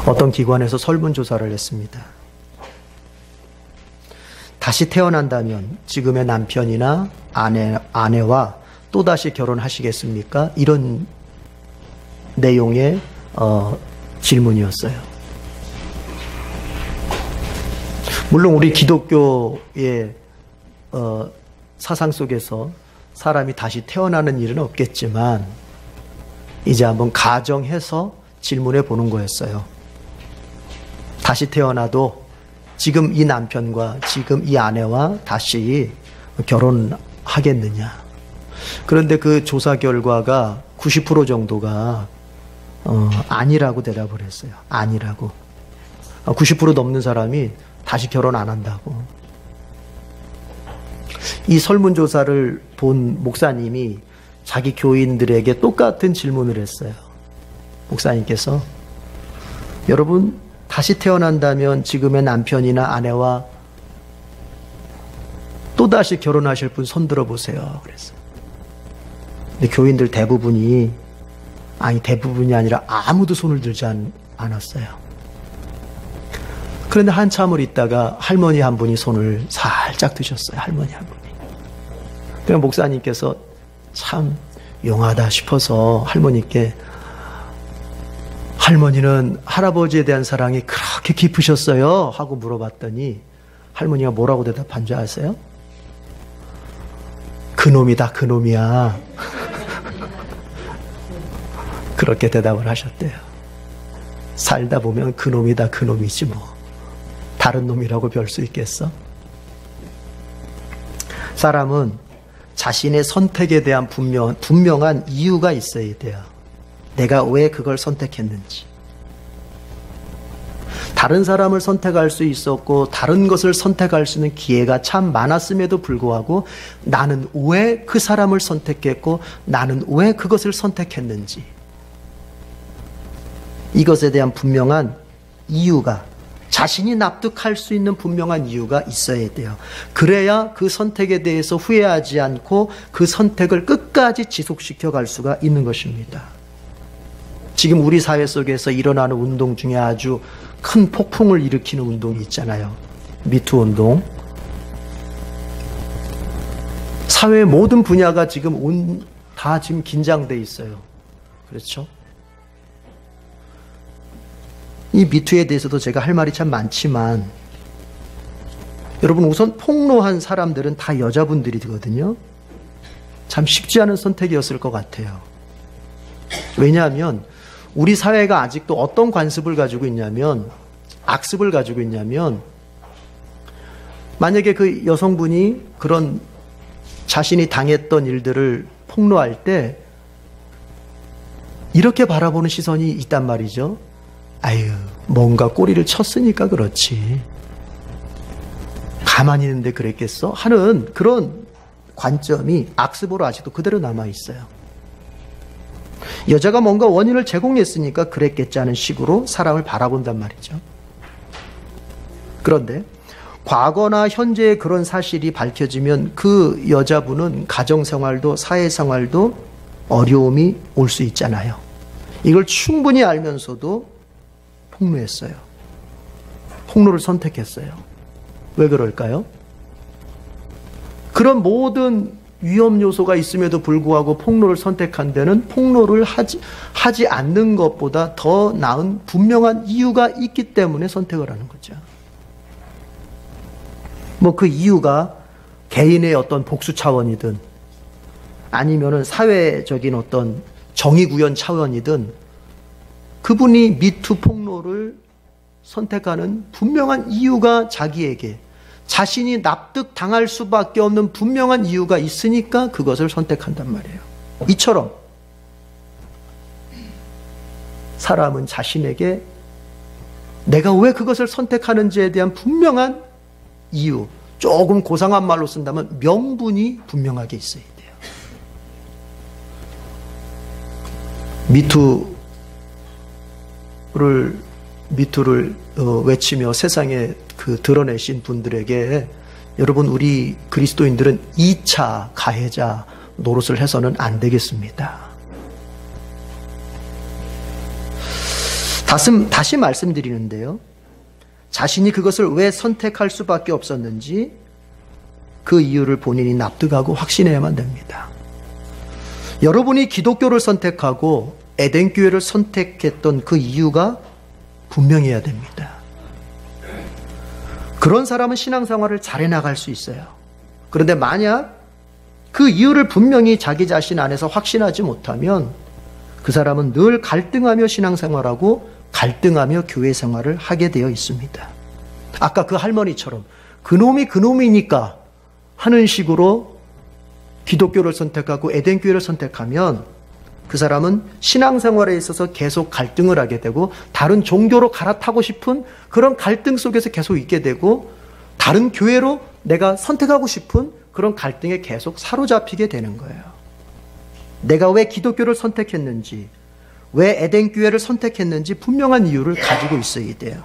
어떤 기관에서 설문조사를 했습니다. 다시 태어난다면 지금의 남편이나 아내와 또다시 결혼하시겠습니까? 이런 내용의 질문이었어요. 물론 우리 기독교의 사상 속에서 사람이 다시 태어나는 일은 없겠지만 이제 한번 가정해서 질문해 보는 거였어요. 다시 태어나도 지금 이 남편과 지금 이 아내와 다시 결혼하겠느냐. 그런데 그 조사 결과가 90% 정도가 아니라고 대답을 했어요. 아니라고. 90% 넘는 사람이 다시 결혼 안 한다고. 이 설문조사를 본 목사님이 자기 교인들에게 똑같은 질문을 했어요. 목사님께서 여러분 다시 태어난다면 지금의 남편이나 아내와 또다시 결혼하실 분 손들어 보세요. 그랬어요. 근데 교인들 대부분이 아니라 아무도 손을 들지 않았어요. 그런데 한참을 있다가 할머니 한 분이 손을 살짝 드셨어요. 할머니 한 분이. 그럼 목사님께서 참 용하다 싶어서 할머니께 할머니는 할아버지에 대한 사랑이 그렇게 깊으셨어요? 하고 물어봤더니 할머니가 뭐라고 대답한 줄 아세요? 그놈이다, 그놈이야. 그렇게 대답을 하셨대요. 살다 보면 그놈이다, 그놈이지 뭐. 다른 놈이라고 별 수 있겠어? 사람은 자신의 선택에 대한 분명한 이유가 있어야 돼요. 내가 왜 그걸 선택했는지. 다른 사람을 선택할 수 있었고 다른 것을 선택할 수 있는 기회가 참 많았음에도 불구하고 나는 왜 그 사람을 선택했고 나는 왜 그것을 선택했는지, 이것에 대한 분명한 이유가, 자신이 납득할 수 있는 분명한 이유가 있어야 돼요. 그래야 그 선택에 대해서 후회하지 않고 그 선택을 끝까지 지속시켜 갈 수가 있는 것입니다. 지금 우리 사회 속에서 일어나는 운동 중에 아주 큰 폭풍을 일으키는 운동이 있잖아요. 미투 운동. 사회의 모든 분야가 지금 다 지금 긴장돼 있어요. 그렇죠? 이 미투에 대해서도 제가 할 말이 참 많지만, 여러분 우선 폭로한 사람들은 다 여자분들이거든요. 참 쉽지 않은 선택이었을 것 같아요. 왜냐하면 우리 사회가 아직도 어떤 관습을 가지고 있냐면, 악습을 가지고 있냐면, 만약에 그 여성분이 그런 자신이 당했던 일들을 폭로할 때 이렇게 바라보는 시선이 있단 말이죠. 아유, 뭔가 꼬리를 쳤으니까 그렇지. 가만히 있는데 그랬겠어? 하는 그런 관점이 악습으로 아직도 그대로 남아있어요. 여자가 뭔가 원인을 제공했으니까 그랬겠지 하는 식으로 사람을 바라본단 말이죠. 그런데 과거나 현재의 그런 사실이 밝혀지면 그 여자분은 가정생활도 사회생활도 어려움이 올 수 있잖아요. 이걸 충분히 알면서도 폭로했어요. 폭로를 선택했어요. 왜 그럴까요? 그런 모든 위험 요소가 있음에도 불구하고 폭로를 선택한 데는 폭로를 하지 않는 것보다 더 나은 분명한 이유가 있기 때문에 선택을 하는 거죠. 뭐 그 이유가 개인의 어떤 복수 차원이든 아니면은 사회적인 어떤 정의구현 차원이든 그분이 미투 폭로를 선택하는 분명한 이유가 자기에게 자신이 납득당할 수밖에 없는 분명한 이유가 있으니까 그것을 선택한단 말이에요. 이처럼 사람은 자신에게 내가 왜 그것을 선택하는지에 대한 분명한 이유, 조금 고상한 말로 쓴다면 명분이 분명하게 있어야 돼요. 미투를 외치며 세상에 드러내신 분들에게 여러분, 우리 그리스도인들은 2차 가해자 노릇을 해서는 안 되겠습니다. 다시 말씀드리는데요. 자신이 그것을 왜 선택할 수밖에 없었는지 그 이유를 본인이 납득하고 확신해야만 됩니다. 여러분이 기독교를 선택하고 에덴교회를 선택했던 그 이유가 분명해야 됩니다. 그런 사람은 신앙생활을 잘해 나갈 수 있어요. 그런데 만약 그 이유를 분명히 자기 자신 안에서 확신하지 못하면 그 사람은 늘 갈등하며 신앙생활하고 갈등하며 교회생활을 하게 되어 있습니다. 아까 그 할머니처럼 그놈이 그놈이니까 하는 식으로 기독교를 선택하고 에덴교회를 선택하면 그 사람은 신앙생활에 있어서 계속 갈등을 하게 되고 다른 종교로 갈아타고 싶은 그런 갈등 속에서 계속 있게 되고 다른 교회로 내가 선택하고 싶은 그런 갈등에 계속 사로잡히게 되는 거예요. 내가 왜 기독교를 선택했는지, 왜 에덴교회를 선택했는지 분명한 이유를 가지고 있어야 돼요.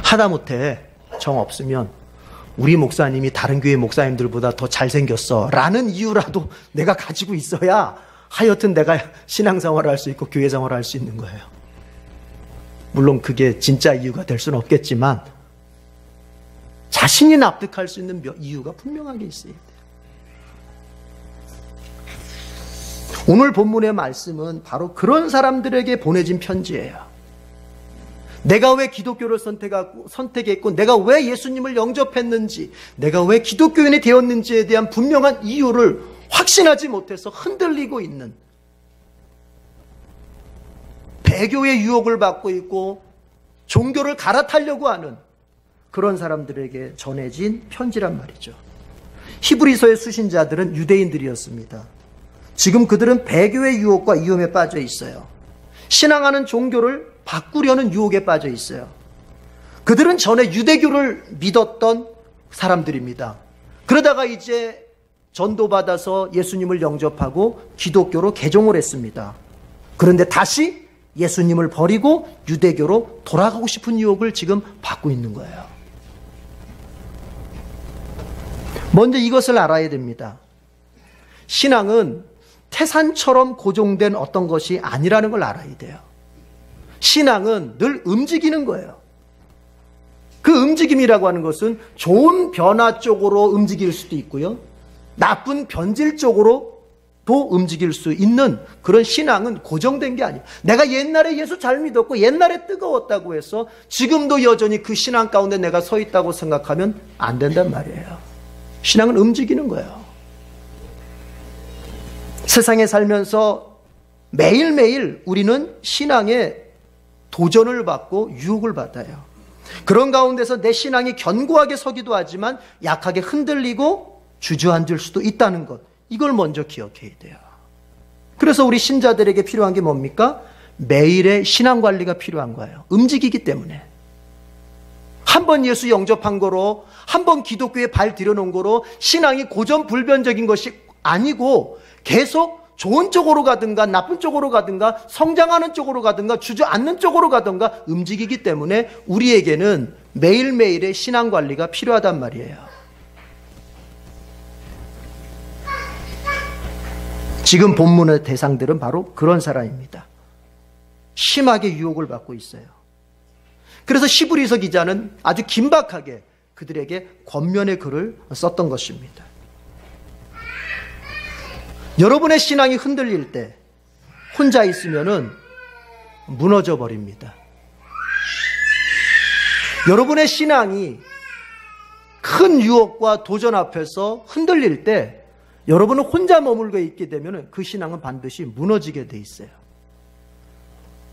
하다못해 정 없으면 우리 목사님이 다른 교회 목사님들보다 더 잘생겼어 라는 이유라도 내가 가지고 있어야 하여튼 내가 신앙생활을 할 수 있고 교회생활을 할 수 있는 거예요. 물론 그게 진짜 이유가 될 수는 없겠지만 자신이 납득할 수 있는 이유가 분명하게 있어야 돼요. 오늘 본문의 말씀은 바로 그런 사람들에게 보내진 편지예요. 내가 왜 기독교를 선택했고 내가 왜 예수님을 영접했는지, 내가 왜 기독교인이 되었는지에 대한 분명한 이유를 확신하지 못해서 흔들리고 있는, 배교의 유혹을 받고 있고 종교를 갈아타려고 하는 그런 사람들에게 전해진 편지란 말이죠. 히브리서의 수신자들은 유대인들이었습니다. 지금 그들은 배교의 유혹과 위험에 빠져 있어요. 신앙하는 종교를 바꾸려는 유혹에 빠져 있어요. 그들은 전에 유대교를 믿었던 사람들입니다. 그러다가 이제 전도받아서 예수님을 영접하고 기독교로 개종을 했습니다. 그런데 다시 예수님을 버리고 유대교로 돌아가고 싶은 유혹을 지금 받고 있는 거예요. 먼저 이것을 알아야 됩니다. 신앙은 태산처럼 고정된 어떤 것이 아니라는 걸 알아야 돼요. 신앙은 늘 움직이는 거예요. 그 움직임이라고 하는 것은 좋은 변화 쪽으로 움직일 수도 있고요. 나쁜 변질 쪽으로도 움직일 수 있는 그런 신앙은 고정된 게 아니에요. 내가 옛날에 예수 잘 믿었고 옛날에 뜨거웠다고 해서 지금도 여전히 그 신앙 가운데 내가 서 있다고 생각하면 안 된단 말이에요. 신앙은 움직이는 거예요. 세상에 살면서 매일매일 우리는 신앙에 도전을 받고 유혹을 받아요. 그런 가운데서 내 신앙이 견고하게 서기도 하지만 약하게 흔들리고 주저앉을 수도 있다는 것, 이걸 먼저 기억해야 돼요. 그래서 우리 신자들에게 필요한 게 뭡니까? 매일의 신앙관리가 필요한 거예요. 움직이기 때문에. 한 번 예수 영접한 거로, 한 번 기독교에 발 들여놓은 거로 신앙이 고전불변적인 것이 아니고 계속 좋은 쪽으로 가든가 나쁜 쪽으로 가든가 성장하는 쪽으로 가든가 주저앉는 쪽으로 가든가 움직이기 때문에 우리에게는 매일매일의 신앙관리가 필요하단 말이에요. 지금 본문의 대상들은 바로 그런 사람입니다. 심하게 유혹을 받고 있어요. 그래서 히브리서 기자는 아주 긴박하게 그들에게 권면의 글을 썼던 것입니다. 여러분의 신앙이 흔들릴 때 혼자 있으면은 무너져 버립니다. 여러분의 신앙이 큰 유혹과 도전 앞에서 흔들릴 때 여러분은 혼자 머물고 있게 되면 그 신앙은 반드시 무너지게 돼 있어요.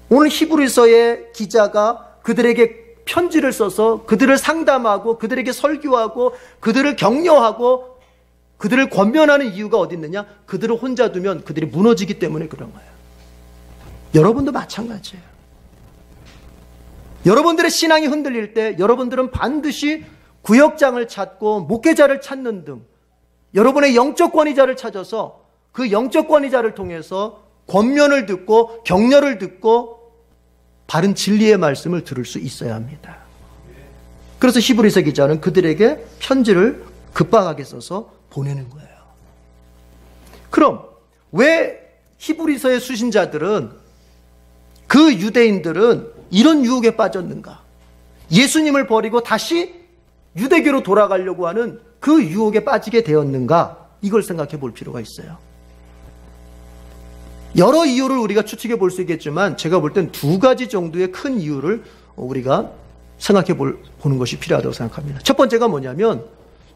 오늘 히브리서의 기자가 그들에게 편지를 써서 그들을 상담하고 그들에게 설교하고 그들을 격려하고 그들을 권면하는 이유가 어디 있느냐? 그들을 혼자 두면 그들이 무너지기 때문에 그런 거예요. 여러분도 마찬가지예요. 여러분들의 신앙이 흔들릴 때 여러분들은 반드시 구역장을 찾고 목회자를 찾는 등 여러분의 영적 권위자를 찾아서 그 영적 권위자를 통해서 권면을 듣고 격려를 듣고 바른 진리의 말씀을 들을 수 있어야 합니다. 그래서 히브리서 기자는 그들에게 편지를 급박하게 써서 보내는 거예요. 그럼 왜 히브리서의 수신자들은 그 유대인들은 이런 유혹에 빠졌는가? 예수님을 버리고 다시 유대교로 돌아가려고 하는 그 유혹에 빠지게 되었는가? 이걸 생각해 볼 필요가 있어요. 여러 이유를 우리가 추측해 볼 수 있겠지만 제가 볼 땐 두 가지 정도의 큰 이유를 우리가 생각해 보는 것이 필요하다고 생각합니다. 첫 번째가 뭐냐면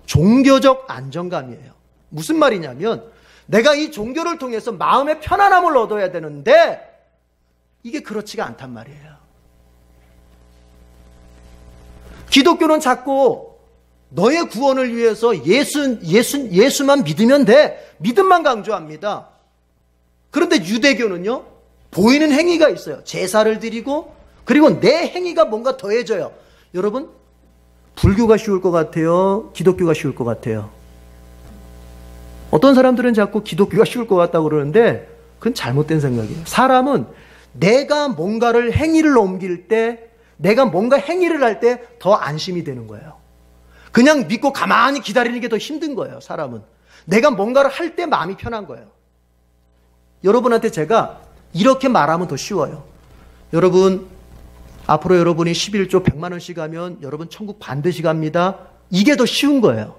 종교적 안정감이에요. 무슨 말이냐면 내가 이 종교를 통해서 마음의 편안함을 얻어야 되는데 이게 그렇지가 않단 말이에요. 기독교는 자꾸 너의 구원을 위해서 예수만 믿으면 돼. 믿음만 강조합니다. 그런데 유대교는요, 보이는 행위가 있어요. 제사를 드리고, 그리고 내 행위가 뭔가 더해져요. 여러분, 불교가 쉬울 것 같아요? 기독교가 쉬울 것 같아요? 어떤 사람들은 자꾸 기독교가 쉬울 것 같다고 그러는데, 그건 잘못된 생각이에요. 사람은 내가 뭔가를 행위를 옮길 때, 내가 뭔가 행위를 할 때 더 안심이 되는 거예요. 그냥 믿고 가만히 기다리는 게 더 힘든 거예요, 사람은. 내가 뭔가를 할 때 마음이 편한 거예요. 여러분한테 제가 이렇게 말하면 더 쉬워요. 여러분, 앞으로 여러분이 11조 100만 원씩 하면 여러분 천국 반드시 갑니다. 이게 더 쉬운 거예요.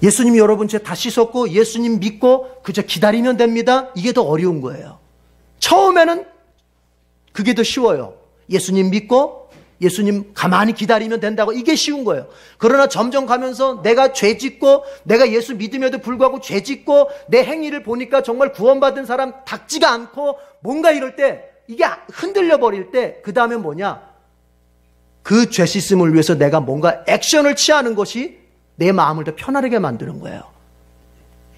예수님이 여러분 죄 다 씻었고 예수님 믿고 그저 기다리면 됩니다. 이게 더 어려운 거예요. 처음에는 그게 더 쉬워요. 예수님 믿고 예수님 가만히 기다리면 된다고, 이게 쉬운 거예요. 그러나 점점 가면서 내가 죄 짓고 내가 예수 믿음에도 불구하고 죄 짓고 내 행위를 보니까 정말 구원받은 사람 닥지가 않고 뭔가 이럴 때 이게 흔들려 버릴 때 그 다음에 뭐냐, 그 죄 씻음을 위해서 내가 뭔가 액션을 취하는 것이 내 마음을 더 편안하게 만드는 거예요.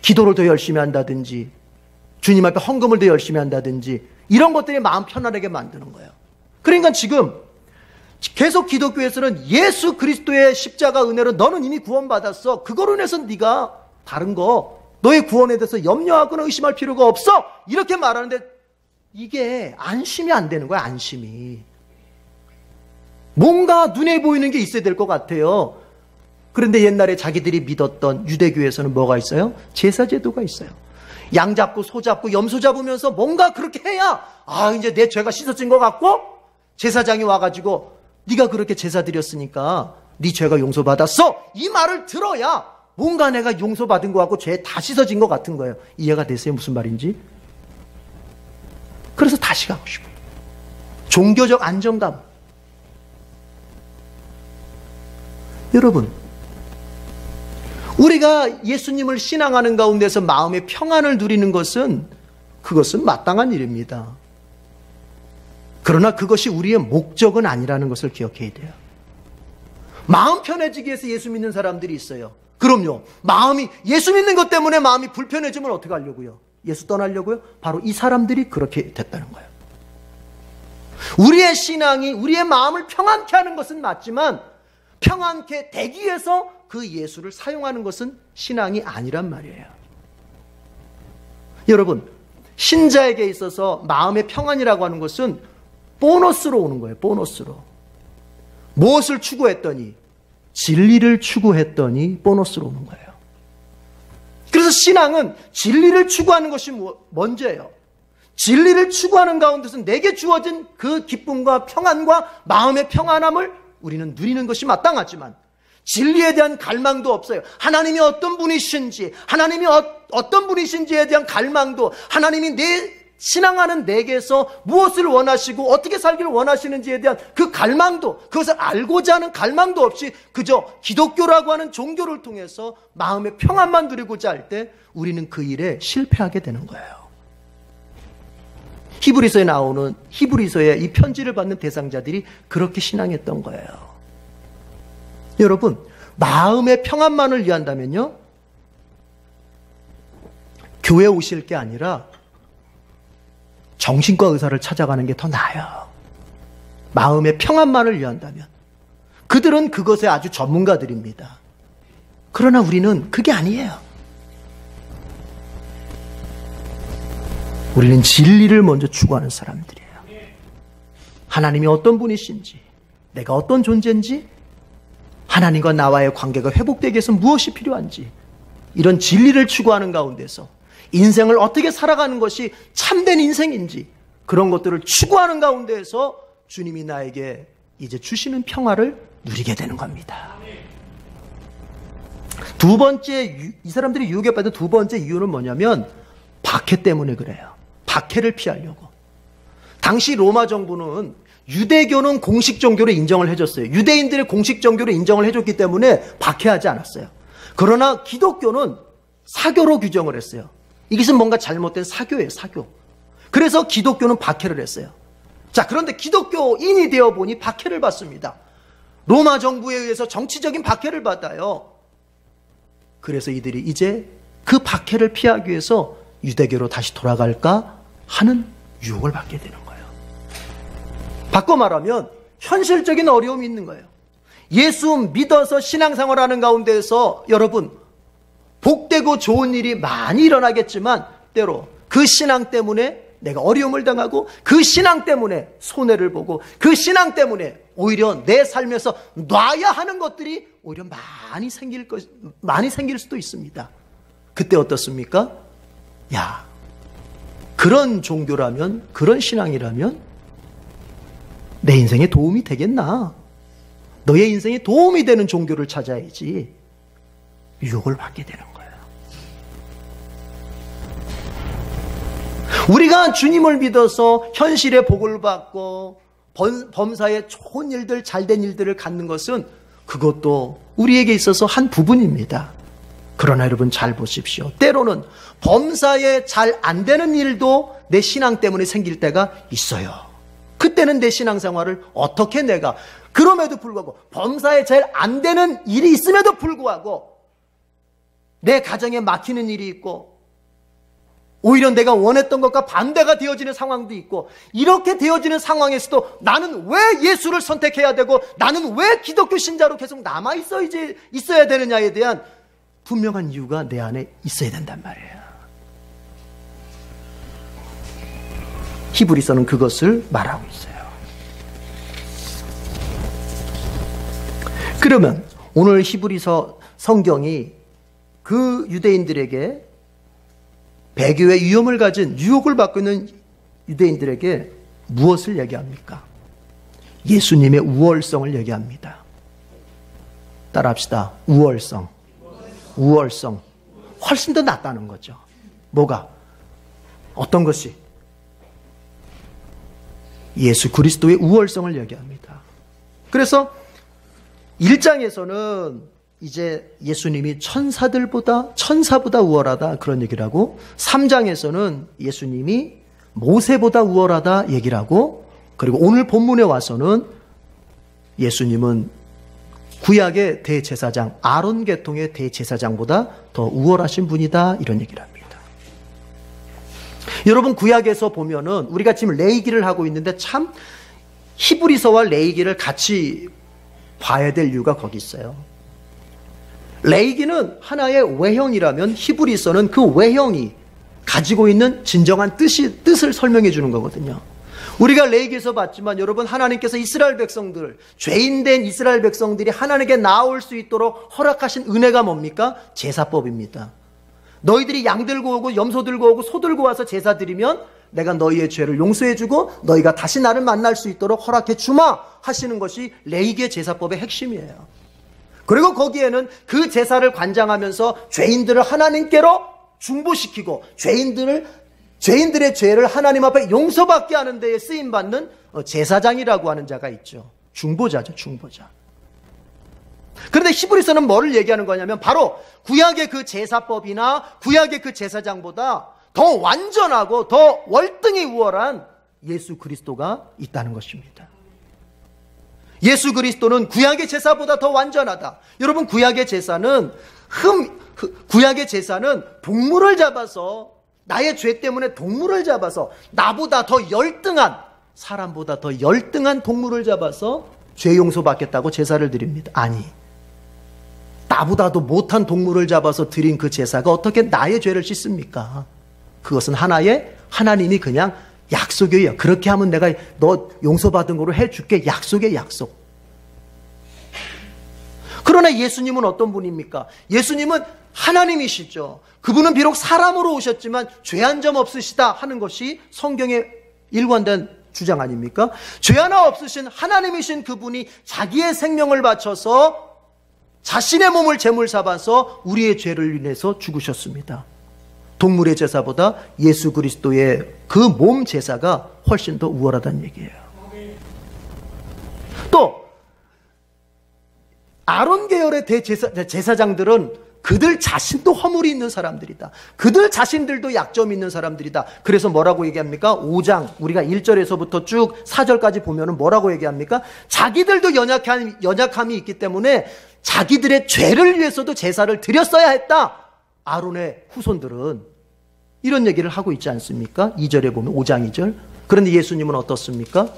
기도를 더 열심히 한다든지 주님 앞에 헌금을 더 열심히 한다든지 이런 것들이 마음 편안하게 만드는 거예요. 그러니까 지금 계속 기독교에서는 예수 그리스도의 십자가 은혜로 너는 이미 구원받았어. 그거로 인해서 네가 다른 거, 너의 구원에 대해서 염려하거나 의심할 필요가 없어. 이렇게 말하는데 이게 안심이 안 되는 거야, 안심이. 뭔가 눈에 보이는 게 있어야 될 것 같아요. 그런데 옛날에 자기들이 믿었던 유대교에서는 뭐가 있어요? 제사제도가 있어요. 양 잡고 소 잡고 염소 잡으면서 뭔가 그렇게 해야 이제 내 죄가 씻어진 것 같고 제사장이 와가지고 네가 그렇게 제사 드렸으니까 네 죄가 용서받았어. 이 말을 들어야 뭔가 내가 용서받은 것 같고 죄 다 씻어진 것 같은 거예요. 이해가 되세요? 무슨 말인지? 그래서 다시 가고 싶어요. 종교적 안정감. 여러분, 우리가 예수님을 신앙하는 가운데서 마음의 평안을 누리는 것은 그것은 마땅한 일입니다. 그러나 그것이 우리의 목적은 아니라는 것을 기억해야 돼요. 마음 편해지기 위해서 예수 믿는 사람들이 있어요. 그럼요. 마음이, 예수 믿는 것 때문에 마음이 불편해지면 어떻게 하려고요? 예수 떠나려고요? 바로 이 사람들이 그렇게 됐다는 거예요. 우리의 신앙이 우리의 마음을 평안케 하는 것은 맞지만 평안케 되기 위해서 그 예수를 사용하는 것은 신앙이 아니란 말이에요. 여러분, 신자에게 있어서 마음의 평안이라고 하는 것은 보너스로 오는 거예요. 보너스로. 무엇을 추구했더니? 진리를 추구했더니 보너스로 오는 거예요. 그래서 신앙은 진리를 추구하는 것이 먼저예요. 진리를 추구하는 가운데서 내게 주어진 그 기쁨과 평안과 마음의 평안함을 우리는 누리는 것이 마땅하지만 진리에 대한 갈망도 없어요. 하나님이 어떤 분이신지, 하나님이 어떤 분이신지에 대한 갈망도, 하나님이 내 신앙하는 내게서 무엇을 원하시고 어떻게 살기를 원하시는지에 대한 그 갈망도, 그것을 알고자 하는 갈망도 없이 그저 기독교라고 하는 종교를 통해서 마음의 평안만 누리고자 할 때 우리는 그 일에 실패하게 되는 거예요. 히브리서에 나오는, 히브리서의 이 편지를 받는 대상자들이 그렇게 신앙했던 거예요. 여러분, 마음의 평안만을 위한다면요, 교회 오실 게 아니라 정신과 의사를 찾아가는 게 더 나아요. 마음의 평안만을 위한다면. 그들은 그것에 아주 전문가들입니다. 그러나 우리는 그게 아니에요. 우리는 진리를 먼저 추구하는 사람들이에요. 하나님이 어떤 분이신지, 내가 어떤 존재인지, 하나님과 나와의 관계가 회복되기 위해서 무엇이 필요한지, 이런 진리를 추구하는 가운데서 인생을 어떻게 살아가는 것이 참된 인생인지 그런 것들을 추구하는 가운데에서 주님이 나에게 이제 주시는 평화를 누리게 되는 겁니다. 두 번째, 이 사람들이 유혹에 빠진 두 번째 이유는 뭐냐면 박해 때문에 그래요. 박해를 피하려고. 당시 로마 정부는 유대교는 공식 종교로 인정을 해줬어요. 유대인들의 공식 종교로 인정을 해줬기 때문에 박해하지 않았어요. 그러나 기독교는 사교로 규정을 했어요. 이것은 뭔가 잘못된 사교예요, 사교. 그래서 기독교는 박해를 했어요. 자, 그런데 기독교인이 되어 보니 박해를 받습니다. 로마 정부에 의해서 정치적인 박해를 받아요. 그래서 이들이 이제 그 박해를 피하기 위해서 유대교로 다시 돌아갈까 하는 유혹을 받게 되는 거예요. 바꿔 말하면 현실적인 어려움이 있는 거예요. 예수 믿어서 신앙생활하는 가운데에서 여러분 복되고 좋은 일이 많이 일어나겠지만 때로 그 신앙 때문에 내가 어려움을 당하고 그 신앙 때문에 손해를 보고 그 신앙 때문에 오히려 내 삶에서 놔야 하는 것들이 오히려 많이 생길 수도 있습니다. 그때 어떻습니까? 야, 그런 종교라면, 그런 신앙이라면 내 인생에 도움이 되겠나? 너의 인생에 도움이 되는 종교를 찾아야지. 유혹을 받게 되는 거예요. 우리가 주님을 믿어서 현실의 복을 받고 범사에 좋은 일들, 잘된 일들을 갖는 것은 그것도 우리에게 있어서 한 부분입니다. 그러나 여러분 잘 보십시오. 때로는 범사에 잘 안 되는 일도 내 신앙 때문에 생길 때가 있어요. 그때는 내 신앙생활을 어떻게 내가 그럼에도 불구하고 범사에 잘 안 되는 일이 있음에도 불구하고 내 가정에 막히는 일이 있고 오히려 내가 원했던 것과 반대가 되어지는 상황도 있고 이렇게 되어지는 상황에서도 나는 왜 예수를 선택해야 되고 나는 왜 기독교 신자로 계속 있어야 되느냐에 대한 분명한 이유가 내 안에 있어야 된단 말이에요. 히브리서는 그것을 말하고 있어요. 그러면 오늘 히브리서 성경이 그 유대인들에게 배교의 위험을 가진 유혹을 받고 있는 유대인들에게 무엇을 얘기합니까? 예수님의 우월성을 얘기합니다. 따라합시다. 우월성. 훨씬 더 낫다는 거죠. 뭐가? 어떤 것이? 예수 그리스도의 우월성을 얘기합니다. 그래서 1장에서는 이제 예수님이 천사보다 우월하다 그런 얘기를 하고 3장에서는 예수님이 모세보다 우월하다 얘기를 하고 그리고 오늘 본문에 와서는 예수님은 구약의 대제사장 아론 계통의 대제사장보다 더 우월하신 분이다 이런 얘기를 합니다. 여러분 구약에서 보면은 우리가 지금 레위기를 하고 있는데 참 히브리서와 레위기를 같이 봐야 될 이유가 거기 있어요. 레위기는 하나의 외형이라면 히브리서는 그 외형이 가지고 있는 진정한 뜻을 설명해 주는 거거든요. 우리가 레위기에서 봤지만 여러분 하나님께서 이스라엘 백성들, 죄인된 이스라엘 백성들이 하나님께 나올 수 있도록 허락하신 은혜가 뭡니까? 제사법입니다. 너희들이 양 들고 오고 염소 들고 오고 소 들고 와서 제사 드리면 내가 너희의 죄를 용서해 주고 너희가 다시 나를 만날 수 있도록 허락해 주마 하시는 것이 레위기의 제사법의 핵심이에요. 그리고 거기에는 그 제사를 관장하면서 죄인들을 하나님께로 중보시키고 죄인들의 죄를 하나님 앞에 용서받게 하는 데에 쓰임받는 제사장이라고 하는 자가 있죠. 중보자죠, 중보자. 그런데 히브리서는 뭐를 얘기하는 거냐면 바로 구약의 그 제사법이나 구약의 그 제사장보다 더 완전하고 더 월등히 우월한 예수 그리스도가 있다는 것입니다. 예수 그리스도는 구약의 제사보다 더 완전하다. 여러분 구약의 제사는 동물을 잡아서 나의 죄 때문에 동물을 잡아서 나보다 더 열등한 사람보다 더 열등한 동물을 잡아서 죄 용서받겠다고 제사를 드립니다. 아니 나보다도 못한 동물을 잡아서 드린 그 제사가 어떻게 나의 죄를 씻습니까? 그것은 하나님이 그냥 약속이에요. 그렇게 하면 내가 너 용서받은 거로 해줄게. 약속의 약속. 그러나 예수님은 어떤 분입니까? 예수님은 하나님이시죠. 그분은 비록 사람으로 오셨지만 죄 한 점 없으시다 하는 것이 성경의 일관된 주장 아닙니까? 죄 하나 없으신 하나님이신 그분이 자기의 생명을 바쳐서 자신의 몸을 제물 삼아서 우리의 죄를 인해서 죽으셨습니다. 동물의 제사보다 예수 그리스도의 그 몸 제사가 훨씬 더 우월하다는 얘기예요. 또 아론 계열의 제사장들은 그들 자신도 허물이 있는 사람들이다. 그들 자신들도 약점이 있는 사람들이다. 그래서 뭐라고 얘기합니까? 5장 우리가 1절에서부터 쭉 4절까지 보면은 뭐라고 얘기합니까? 자기들도 연약함이 있기 때문에 자기들의 죄를 위해서도 제사를 드렸어야 했다. 아론의 후손들은 이런 얘기를 하고 있지 않습니까? 2절에 보면 5장 2절. 그런데 예수님은 어떻습니까?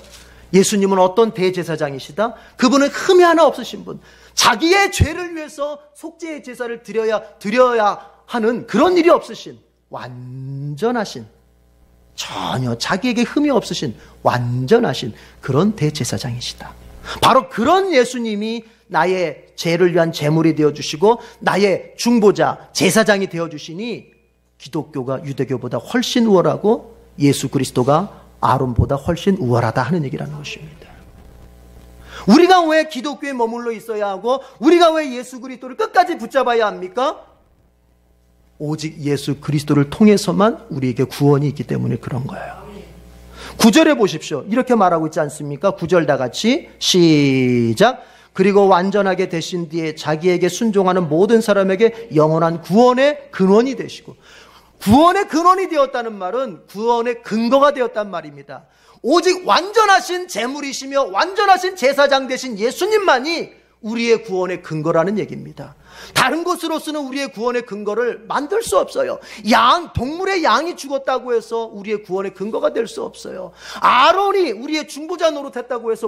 예수님은 어떤 대제사장이시다? 그분은 흠이 하나 없으신 분. 자기의 죄를 위해서 속죄의 제사를 드려야 하는 그런 일이 없으신 완전하신, 전혀 자기에게 흠이 없으신 완전하신 그런 대제사장이시다. 바로 그런 예수님이 나의 죄를 위한 제물이 되어주시고 나의 중보자 제사장이 되어주시니 기독교가 유대교보다 훨씬 우월하고 예수 그리스도가 아론보다 훨씬 우월하다 하는 얘기라는 것입니다. 우리가 왜 기독교에 머물러 있어야 하고 우리가 왜 예수 그리스도를 끝까지 붙잡아야 합니까? 오직 예수 그리스도를 통해서만 우리에게 구원이 있기 때문에 그런 거예요. 9절에 보십시오. 이렇게 말하고 있지 않습니까? 9절 다 같이 시작. 그리고 완전하게 되신 뒤에 자기에게 순종하는 모든 사람에게 영원한 구원의 근원이 되시고, 구원의 근원이 되었다는 말은 구원의 근거가 되었단 말입니다. 오직 완전하신 제물이시며 완전하신 제사장 되신 예수님만이 우리의 구원의 근거라는 얘기입니다. 다른 것으로서는 우리의 구원의 근거를 만들 수 없어요. 동물의 양이 죽었다고 해서 우리의 구원의 근거가 될 수 없어요. 아론이 우리의 중보자 노릇했다고 해서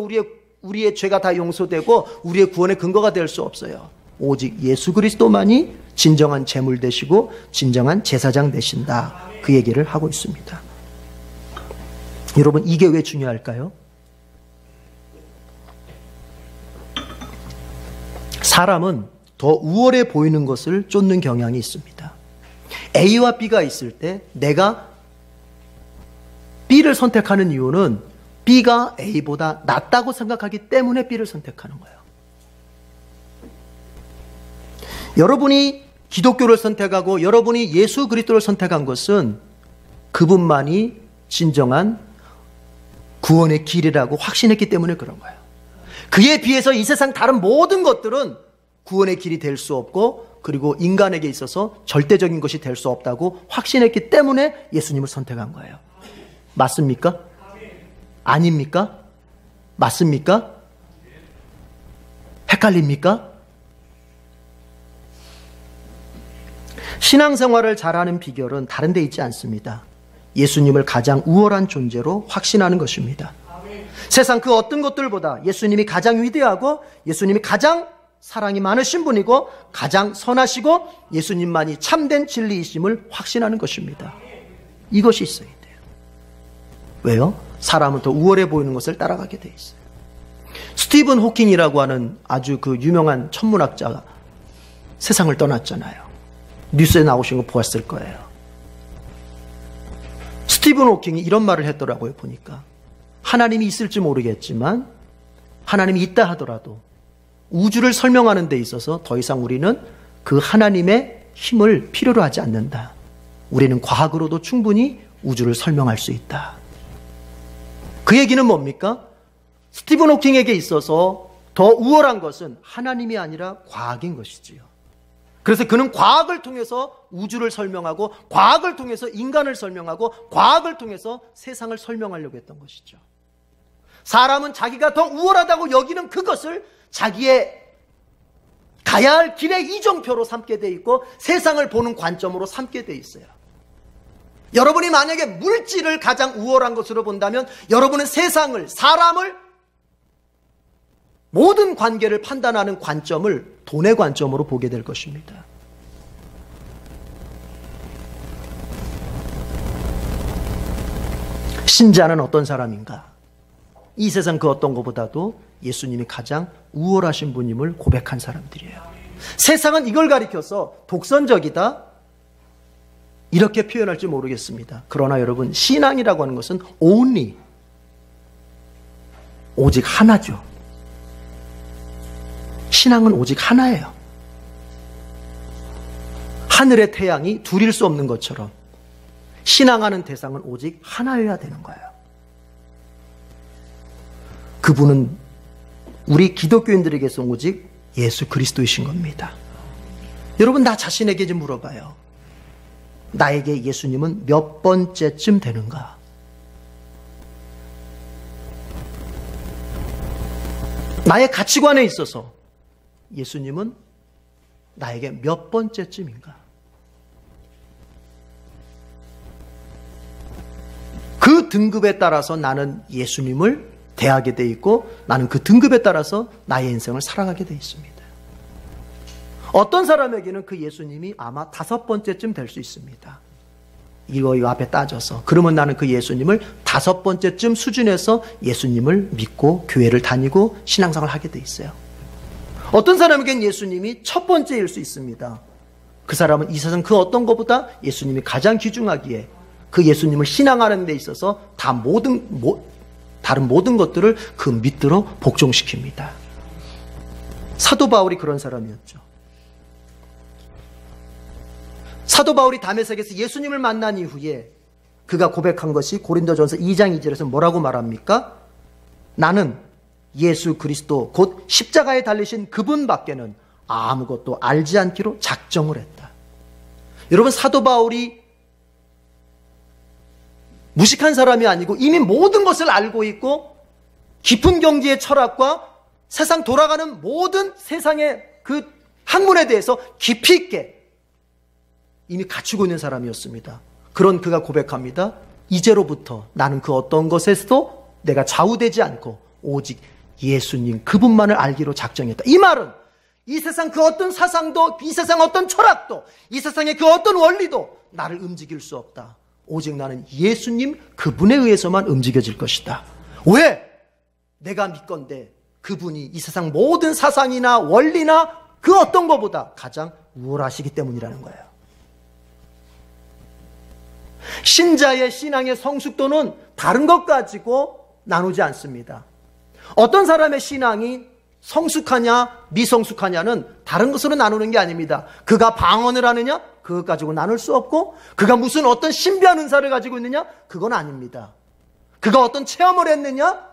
우리의 죄가 다 용서되고 우리의 구원의 근거가 될 수 없어요. 오직 예수 그리스도만이 진정한 제물 되시고 진정한 제사장 되신다. 그 얘기를 하고 있습니다. 여러분, 이게 왜 중요할까요? 사람은 더 우월해 보이는 것을 쫓는 경향이 있습니다. A와 B가 있을 때 내가 B를 선택하는 이유는 B가 A보다 낫다고 생각하기 때문에 B를 선택하는 거예요. 여러분이 기독교를 선택하고 여러분이 예수 그리스도를 선택한 것은 그분만이 진정한 구원의 길이라고 확신했기 때문에 그런 거예요. 그에 비해서 이 세상 다른 모든 것들은 구원의 길이 될 수 없고 그리고 인간에게 있어서 절대적인 것이 될 수 없다고 확신했기 때문에 예수님을 선택한 거예요. 맞습니까? 아닙니까? 맞습니까? 헷갈립니까? 신앙생활을 잘하는 비결은 다른 데 있지 않습니다. 예수님을 가장 우월한 존재로 확신하는 것입니다. 세상 그 어떤 것들보다 예수님이 가장 위대하고 예수님이 가장 사랑이 많으신 분이고 가장 선하시고 예수님만이 참된 진리이심을 확신하는 것입니다. 이것이 있어야 돼요. 왜요? 사람은 더 우월해 보이는 것을 따라가게 돼 있어요. 스티븐 호킹이라고 하는 아주 그 유명한 천문학자가 세상을 떠났잖아요. 뉴스에 나오신 거 보았을 거예요. 스티븐 호킹이 이런 말을 했더라고요. 보니까 하나님이 있을지 모르겠지만 하나님이 있다 하더라도 우주를 설명하는 데 있어서 더 이상 우리는 그 하나님의 힘을 필요로 하지 않는다. 우리는 과학으로도 충분히 우주를 설명할 수 있다. 그 얘기는 뭡니까? 스티븐 호킹에게 있어서 더 우월한 것은 하나님이 아니라 과학인 것이지요. 그래서 그는 과학을 통해서 우주를 설명하고 과학을 통해서 인간을 설명하고 과학을 통해서 세상을 설명하려고 했던 것이죠. 사람은 자기가 더 우월하다고 여기는 그것을 자기의 가야 할 길의 이정표로 삼게 돼 있고 세상을 보는 관점으로 삼게 돼 있어요. 여러분이 만약에 물질을 가장 우월한 것으로 본다면 여러분은 세상을, 사람을, 모든 관계를 판단하는 관점을 돈의 관점으로 보게 될 것입니다. 신자는 어떤 사람인가? 이 세상 그 어떤 것보다도 예수님이 가장 우월하신 분임을 고백한 사람들이에요. 세상은 이걸 가리켜서 독선적이다, 이렇게 표현할지 모르겠습니다. 그러나 여러분, 신앙이라고 하는 것은 only, 오직 하나죠. 신앙은 오직 하나예요. 하늘의 태양이 둘일 수 없는 것처럼 신앙하는 대상은 오직 하나여야 되는 거예요. 그분은 우리 기독교인들에게서 오직 예수 그리스도이신 겁니다. 여러분, 나 자신에게 좀 물어봐요. 나에게 예수님은 몇 번째쯤 되는가? 나의 가치관에 있어서 예수님은 나에게 몇 번째쯤인가? 그 등급에 따라서 나는 예수님을 대하게 돼 있고, 나는 그 등급에 따라서 나의 인생을 살아가게 돼 있습니다. 어떤 사람에게는 그 예수님이 아마 5번째쯤 될 수 있습니다. 이거 앞에 따져서. 그러면 나는 그 예수님을 5번째쯤 수준에서 예수님을 믿고 교회를 다니고 신앙생활을 하게 돼 있어요. 어떤 사람에게는 예수님이 첫 번째일 수 있습니다. 그 사람은 이 세상 그 어떤 것보다 예수님이 가장 귀중하기에 그 예수님을 신앙하는 데 있어서 다른 모든 것들을 그 밑으로 복종시킵니다. 사도 바울이 그런 사람이었죠. 사도 바울이 다메섹에서 예수님을 만난 이후에 그가 고백한 것이 고린도전서 2장 2절에서 뭐라고 말합니까? 나는 예수 그리스도 곧 십자가에 달리신 그분밖에는 아무것도 알지 않기로 작정을 했다. 여러분, 사도 바울이 무식한 사람이 아니고 이미 모든 것을 알고 있고 깊은 경지의 철학과 세상 돌아가는 모든 세상의 그 학문에 대해서 깊이 있게 이미 갖추고 있는 사람이었습니다. 그런 그가 고백합니다. 이제로부터 나는 그 어떤 것에서도 내가 좌우되지 않고 오직 예수님 그분만을 알기로 작정했다. 이 말은 이 세상 그 어떤 사상도, 이 세상 어떤 철학도, 이 세상의 그 어떤 원리도 나를 움직일 수 없다. 오직 나는 예수님 그분에 의해서만 움직여질 것이다. 왜? 내가 믿건대 그분이 이 세상 모든 사상이나 원리나 그 어떤 것보다 가장 우월하시기 때문이라는 거예요. 신자의 신앙의 성숙도는 다른 것 가지고 나누지 않습니다. 어떤 사람의 신앙이 성숙하냐 미성숙하냐는 다른 것으로 나누는 게 아닙니다. 그가 방언을 하느냐 그것 가지고 나눌 수 없고, 그가 무슨 어떤 신비한 은사를 가지고 있느냐 그건 아닙니다. 그가 어떤 체험을 했느냐,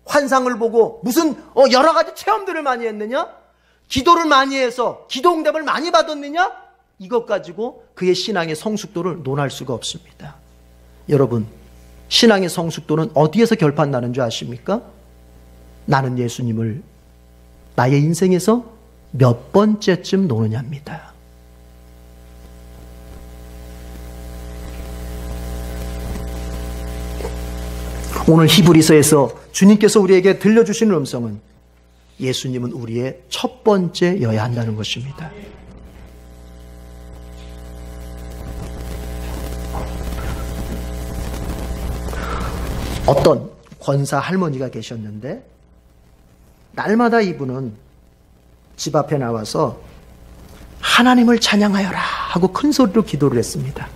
환상을 보고 무슨 여러 가지 체험들을 많이 했느냐, 기도를 많이 해서 기도 응답을 많이 받았느냐, 이것 가지고 그의 신앙의 성숙도를 논할 수가 없습니다. 여러분, 신앙의 성숙도는 어디에서 결판나는 줄 아십니까? 나는 예수님을 나의 인생에서 몇 번째쯤 노느냐입니다. 오늘 히브리서에서 주님께서 우리에게 들려주시는 음성은 예수님은 우리의 첫 번째여야 한다는 것입니다. 어떤 권사 할머니가 계셨는데 날마다 이분은 집 앞에 나와서 하나님을 찬양하여라 하고 큰 소리로 기도를 했습니다.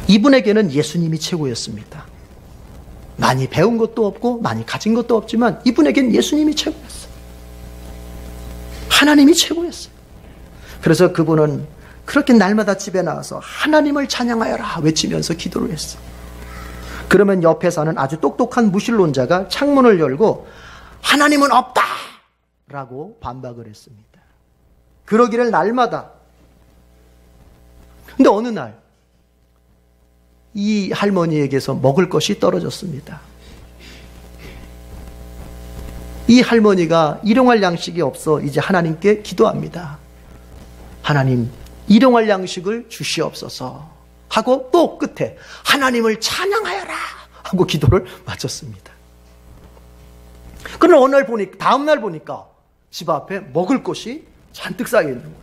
이분에게는 예수님이 최고였습니다. 많이 배운 것도 없고 많이 가진 것도 없지만 이분에겐 예수님이 최고였어요. 하나님이 최고였어요. 그래서 그분은 그렇게 날마다 집에 나와서 하나님을 찬양하여라 외치면서 기도를 했어요. 그러면 옆에 사는 아주 똑똑한 무신론자가 창문을 열고 하나님은 없다! 라고 반박을 했습니다. 그러기를 날마다. 근데 어느 날 이 할머니에게서 먹을 것이 떨어졌습니다. 이 할머니가 일용할 양식이 없어 이제 하나님께 기도합니다. 하나님, 일용할 양식을 주시옵소서 하고 또 끝에 하나님을 찬양하여라 하고 기도를 마쳤습니다. 그러나 어느 날 보니까, 다음 날 보니까 집 앞에 먹을 것이 잔뜩 쌓여 있는 거예요.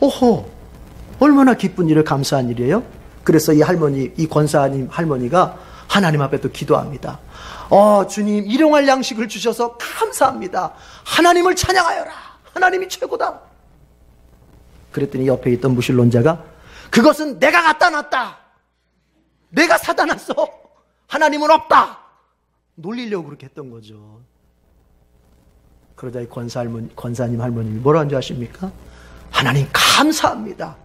오호, 얼마나 기쁜 일을, 감사한 일이에요. 그래서 이 할머니, 이 권사님 할머니가 하나님 앞에 또 기도합니다. 주님, 일용할 양식을 주셔서 감사합니다. 하나님을 찬양하여라. 하나님이 최고다. 그랬더니 옆에 있던 무신론자가 그것은 내가 갖다 놨다. 내가 사다 놨어. 하나님은 없다. 놀리려고 그렇게 했던 거죠. 그러자 이 권사님 할머님이 뭐라는 줄 아십니까? 하나님 감사합니다.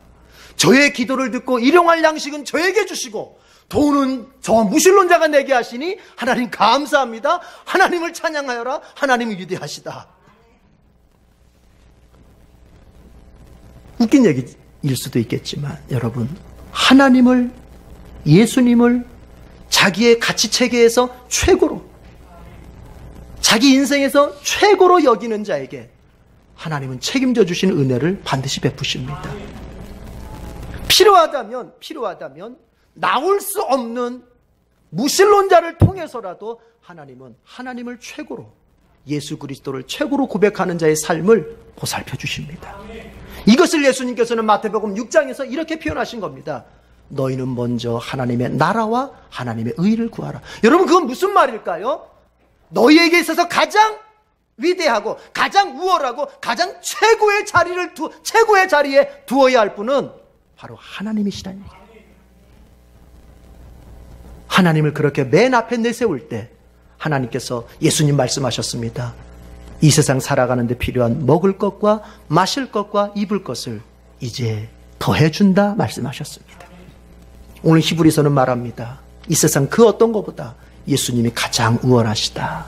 저의 기도를 듣고 일용할 양식은 저에게 주시고 돈은 저 무신론자가 내게 하시니 하나님 감사합니다. 하나님을 찬양하여라. 하나님은 위대하시다. 웃긴 얘기일 수도 있겠지만 여러분, 하나님을, 예수님을 자기의 가치체계에서 최고로, 자기 인생에서 최고로 여기는 자에게 하나님은 책임져 주시는 은혜를 반드시 베푸십니다. 필요하다면 나올 수 없는 무신론자를 통해서라도 하나님은 하나님을 최고로, 예수 그리스도를 최고로 고백하는 자의 삶을 보살펴 주십니다. 이것을 예수님께서는 마태복음 6장에서 이렇게 표현하신 겁니다. 너희는 먼저 하나님의 나라와 하나님의 의를 구하라. 여러분, 그건 무슨 말일까요? 너희에게 있어서 가장 위대하고 가장 우월하고 가장 최고의 자리에 두어야 할 분은 바로 하나님이시다는 얘기예요. 하나님을 그렇게 맨 앞에 내세울 때 하나님께서, 예수님 말씀하셨습니다. 이 세상 살아가는데 필요한 먹을 것과 마실 것과 입을 것을 이제 더해준다 말씀하셨습니다. 오늘 히브리서는 말합니다. 이 세상 그 어떤 것보다 예수님이 가장 우월하시다.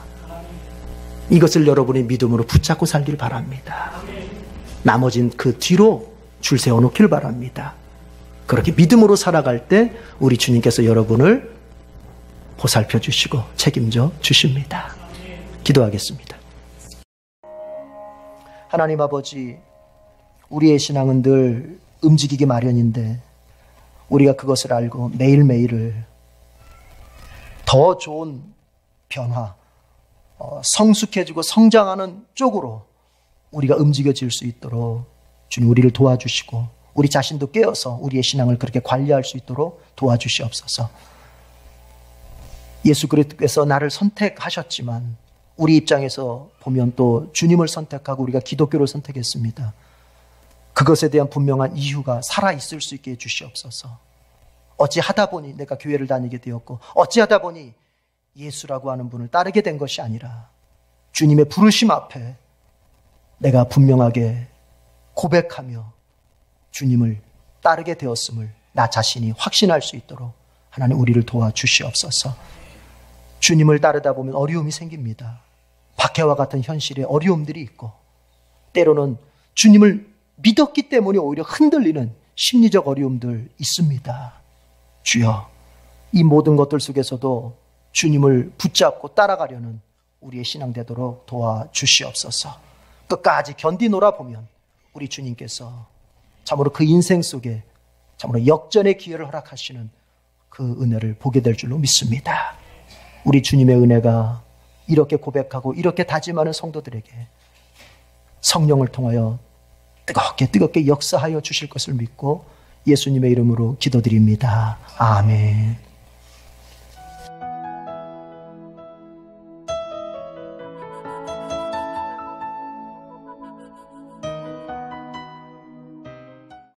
이것을 여러분의 믿음으로 붙잡고 살길 바랍니다. 나머진 그 뒤로 줄 세워놓길 바랍니다. 그렇게 믿음으로 살아갈 때 우리 주님께서 여러분을 보살펴 주시고 책임져 주십니다. 기도하겠습니다. 하나님 아버지, 우리의 신앙은 늘 움직이기 마련인데 우리가 그것을 알고 매일매일을 더 좋은 변화, 성숙해지고 성장하는 쪽으로 우리가 움직여질 수 있도록 주님 우리를 도와주시고 우리 자신도 깨어서 우리의 신앙을 그렇게 관리할 수 있도록 도와주시옵소서. 예수 그리스도께서 나를 선택하셨지만 우리 입장에서 보면 또 주님을 선택하고 우리가 기독교를 선택했습니다. 그것에 대한 분명한 이유가 살아있을 수 있게 해주시옵소서. 어찌하다 보니 내가 교회를 다니게 되었고 어찌하다 보니 예수라고 하는 분을 따르게 된 것이 아니라 주님의 부르심 앞에 내가 분명하게 고백하며 주님을 따르게 되었음을 나 자신이 확신할 수 있도록 하나님 우리를 도와주시옵소서. 주님을 따르다 보면 어려움이 생깁니다. 박해와 같은 현실에 어려움들이 있고 때로는 주님을 믿었기 때문에 오히려 흔들리는 심리적 어려움들 있습니다. 주여, 이 모든 것들 속에서도 주님을 붙잡고 따라가려는 우리의 신앙 되도록 도와주시옵소서. 끝까지 견디노라 보면 우리 주님께서 참으로 그 인생 속에 참으로 역전의 기회를 허락하시는 그 은혜를 보게 될 줄로 믿습니다. 우리 주님의 은혜가 이렇게 고백하고 이렇게 다짐하는 성도들에게 성령을 통하여 뜨겁게 역사하여 주실 것을 믿고 예수님의 이름으로 기도드립니다. 아멘.